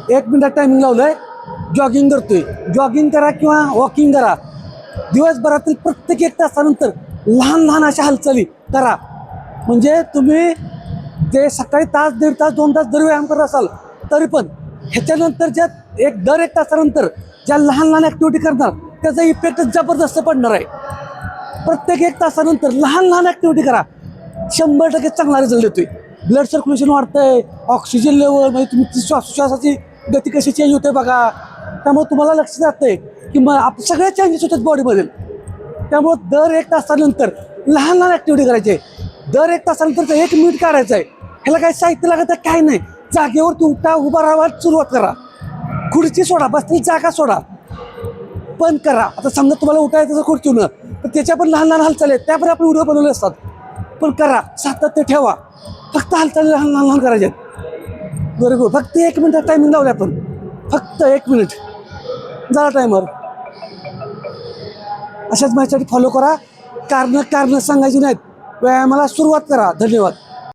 1 मिनिटात टायमिंग लावलं आहे. जॉगिंग करतोय, जॉगिंग करा किंवा वॉकिंग करा. दिवसभरातील प्रत्येक 1 तासानंतर लहान लहान अशा हालचाली करा. म्हणजे तुम्ही ते सकाळी तास, 1.5 तास, 2 तास जरी व्यायाम करत असाल तरी पण ह्याच्यानंतर ज्या दर 1 तासानंतर ज्या लहान लहान ॲक्टिव्हिटी करणार त्याचा इफेक्ट जबरदस्त पडणार आहे. प्रत्येक 1 तासानंतर लहान लहान ॲक्टिव्हिटी करा. 100% चांगला रिझल्ट देतोय. ब्लड सर्क्युलेशन वाढतंय, ऑक्सिजन लेवल म्हणजे तुमची श्वासोश्वासाची गती कशी चेंज होते बघा. त्यामुळे तुम्हाला लक्ष जातंय की मग सगळे चेंजेस होतात बॉडीमधील. त्यामुळं दर 1 तासानंतर लहान लहान ॲक्टिव्हिटी करायची. दर 1 तासानंतर 1 मिनिट काढायचं आहे. ह्याला काही साहित्य लागत आहे, काय नाही. जागेवरती उठा, उभा राहावा, सुरुवात करा. खुर्ची सोडा, बसली जागा सोडा, बंद करा. आता समजा तुम्हाला उठायचं खुर्चीनं तर त्याच्या पण लहान लहान हालचाली आहेत, त्या पण आपण व्हिडिओ बनवले असतात. पण करा, सातत्य ठेवा. फक्त हालचाली लहान लहान लहान करायचे आहेत. Very good. फक्त 1 मिनिटात टायमिंग लावले आपण. फक्त 1 मिनिट झाला टायमर. अशाच माझ्यासाठी फॉलो करा. कारणं सांगायची नाहीत. व्यायामाला सुरुवात करा. धन्यवाद.